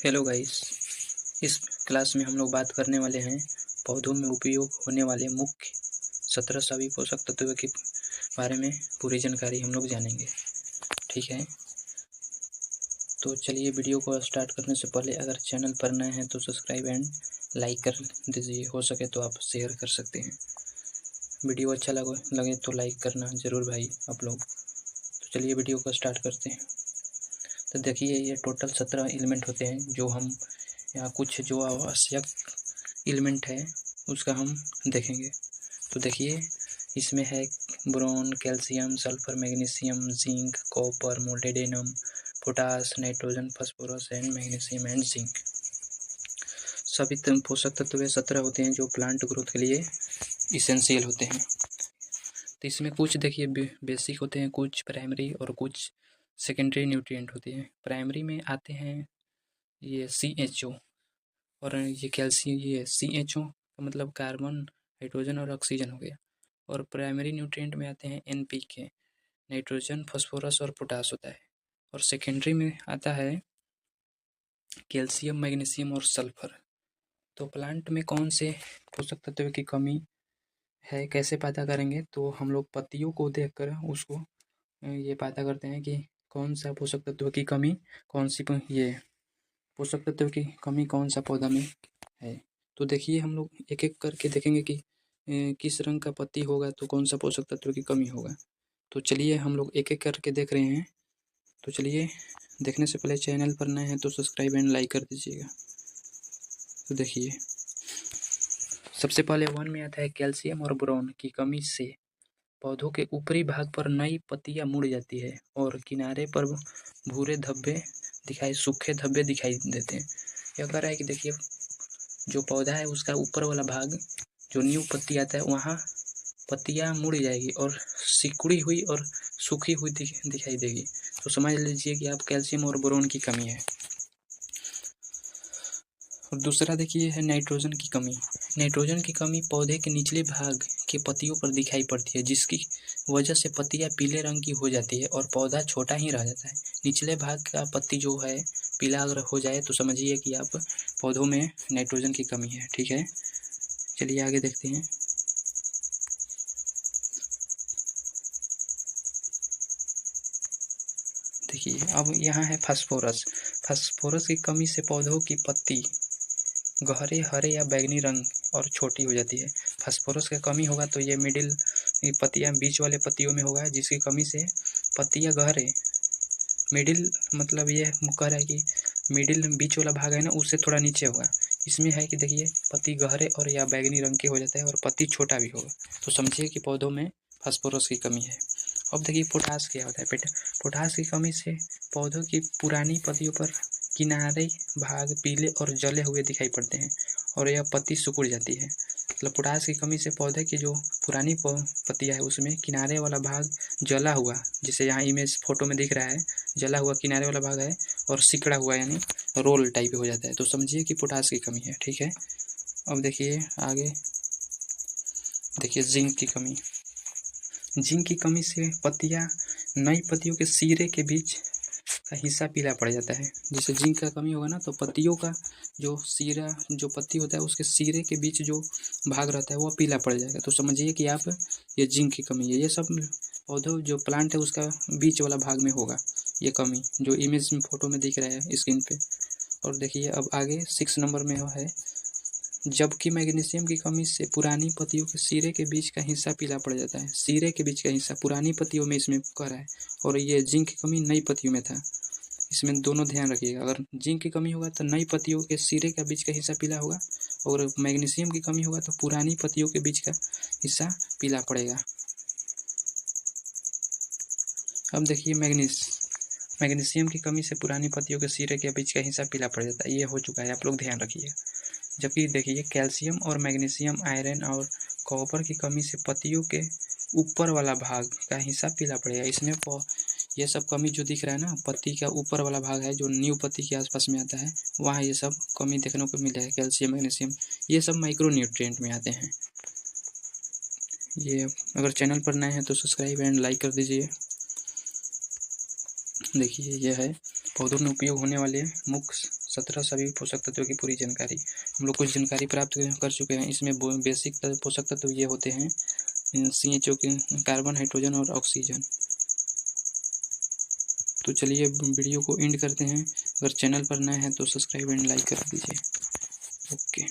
Hello guys, इस class में हम लोग बात करने वाले हैं पौधों में उपयोग होने वाले मुख्य 17 सभी पोषक तत्वों के बारे में पूरी जानकारी हम लोग जानेंगे। ठीक है, तो चलिए वीडियो को स्टार्ट करने से पहले अगर चैनल पर नए हैं तो सब्सक्राइब एंड लाइक कर दीजिए, हो सके तो आप शेयर कर सकते हैं। वीडियो अच्छा लगे तो लाइक करना ज़रूर भाई आप लोग। तो चलिए वीडियो को स्टार्ट करते हैं। तो देखिए, ये टोटल 17 एलिमेंट होते हैं जो हम या कुछ जो आवश्यक एलिमेंट है उसका हम देखेंगे। तो देखिए, इसमें है boron, calcium, sulphur, magnesium, zinc, copper, molybdenum, potash, nitrogen, phosphorus and magnesium and zinc. सभी पोषक तत्व 17 होते हैं जो प्लांट ग्रोथ के लिए इसेंशियल होते हैं। तो इसमें कुछ देखिए बेसिक होते हैं, कुछ प्राइमरी और कुछ सेकेंडरी न्यूट्रिएंट होते हैं। प्राइमरी में आते हैं ये CHO और ये कैल्शियम, ये CHO का मतलब कार्बन, हाइड्रोजन और ऑक्सीजन हो गया। और प्राइमरी न्यूट्रिएंट में आते हैं NPK, नाइट्रोजन, फास्फोरस और पोटास होता है। और सेकेंडरी में आता है कैल्शियम, मैग्नीशियम और सल्फर। तो प्लांट में कौन से पोषक तत्व की कमी है, कैसे पता करेंगे? तो हम लोग पत्तियों को देखकर उसको ये पता करते हैं कि कौन सा पोषक तत्व की कमी, कौन सी ये पोषक तत्व की कमी कौन सा पौधा में है। तो देखिए, हम लोग एक एक करके देखेंगे कि किस रंग का पत्ती होगा तो कौन सा पोषक तत्व की कमी होगा। तो चलिए हम लोग एक एक करके देख रहे हैं। तो चलिए, देखने से पहले चैनल पर नए हैं तो सब्सक्राइब एंड लाइक कर दीजिएगा। तो देखिए, सबसे पहले 1 में आता है कैल्शियम और बोरॉन की कमी से पौधों के ऊपरी भाग पर नई पत्तियां मुड़ जाती है और किनारे पर भूरे धब्बे सूखे धब्बे दिखाई देते हैं। यह कह रहा है कि देखिए, जो पौधा है उसका ऊपर वाला भाग जो न्यू पत्ती आता है वहाँ पत्तियां मुड़ जाएगी और सिकुड़ी हुई और सूखी हुई दिखाई देगी। तो समझ लीजिए कि आप कैल्शियम और बोरॉन की कमी है। और दूसरा देखिए है नाइट्रोजन की कमी। नाइट्रोजन की कमी पौधे के निचले भाग के पत्तियों पर दिखाई पड़ती है, जिसकी वजह से पत्तियां पीले रंग की हो जाती है और पौधा छोटा ही रह जाता है। निचले भाग का पत्ती जो है पीला अगर हो जाए तो समझिए कि आप पौधों में नाइट्रोजन की कमी है। ठीक है, चलिए आगे देखते हैं। देखिए, अब यहाँ है फास्फोरस। फास्फोरस की कमी से पौधों की पत्ती गहरे हरे या बैंगनी रंग और छोटी हो जाती है। फास्फोरस का कमी होगा तो ये मिडिल पत्तियां बीच वाले पत्तियों में होगा, जिसकी कमी से पत्तियां गहरे मिडिल मतलब ये कह रहा है कि मिडिल बीच वाला भाग है ना, उससे थोड़ा नीचे होगा। इसमें है कि देखिए, पत्ती गहरे और या बैंगनी रंग के हो जाता है और पत्ती छोटा भी होगा। तो समझिए कि पौधों में फास्फोरस की कमी है। अब देखिए पोटास क्या होता है। पोटास की कमी से पौधों की पुरानी पत्तियों पर किनारे भाग पीले और जले हुए दिखाई पड़ते हैं और यह पत्ती सिकुड़ जाती है। मतलब पोटास की कमी से पौधे की जो पुरानी पत्तियां है उसमें किनारे वाला भाग जला हुआ, जिसे यहाँ इमेज फोटो में दिख रहा है, जला हुआ किनारे वाला भाग है और सिकड़ा हुआ यानी रोल टाइप हो जाता है। तो समझिए कि पोटास की कमी है। ठीक है, अब देखिए आगे। देखिए जिंक की कमी। जिंक की कमी से पत्तियां नई पत्तियों के सिरे के बीच का हिस्सा पीला पड़ जाता है। जैसे जिंक का कमी होगा ना तो पत्तियों का जो सिरा जो पत्ती होता है उसके सिरे के बीच जो भाग रहता है वो पीला पड़ जाएगा। तो समझिए कि आप ये जिंक की कमी है। ये सब पौधों जो प्लांट है उसका बीच वाला भाग में होगा ये कमी, जो इमेज में फोटो में दिख रहा है स्क्रीन पे। और देखिए अब आगे 6 नंबर में है, जबकि मैग्नीशियम की कमी से पुरानी पत्तियों के सिरे के बीच का हिस्सा पीला पड़ जाता है। सिरे के बीच का हिस्सा पुरानी पत्तियों में इसमें कर रहा है और ये जिंक की कमी नई पत्तियों में था। इसमें दोनों ध्यान रखिएगा। अगर जिंक की कमी होगा तो नई पत्तियों के सिरे का बीच का हिस्सा पीला होगा और मैग्नीशियम की कमी होगा तो पुरानी पत्तियों के बीच का हिस्सा पीला पड़ेगा। अब देखिए मैग्नीशियम की कमी से पुरानी पत्तियों के सिरे के बीच का हिस्सा पीला पड़ जाता है। ये हो चुका है, आप लोग ध्यान रखिए। जबकि देखिए कैल्शियम और मैग्नीशियम, आयरन और कॉपर की कमी से पत्तियों के ऊपर वाला भाग का हिस्सा पीला पड़ेगा। इसमें ये सब कमी जो दिख रहा है ना, पत्ती का ऊपर वाला भाग है जो न्यू पत्ती के आसपास में आता है, वहाँ ये सब कमी देखने को मिला है। कैल्शियम, मैग्नीशियम ये सब माइक्रो न्यूट्रिएंट में आते हैं। ये अगर चैनल पर नए हैं तो सब्सक्राइब एंड लाइक कर दीजिए। देखिए ये है पौधों में उपयोग होने वाले मुख्य 17 सभी पोषक तत्वों की पूरी जानकारी हम लोग कुछ जानकारी प्राप्त कर चुके हैं। इसमें बेसिक पोषक तत्व ये होते हैं CHO के कार्बन, हाइड्रोजन और ऑक्सीजन। तो चलिए वीडियो को एंड करते हैं। अगर चैनल पर नए हैं तो सब्सक्राइब एंड लाइक कर दीजिए। ओके।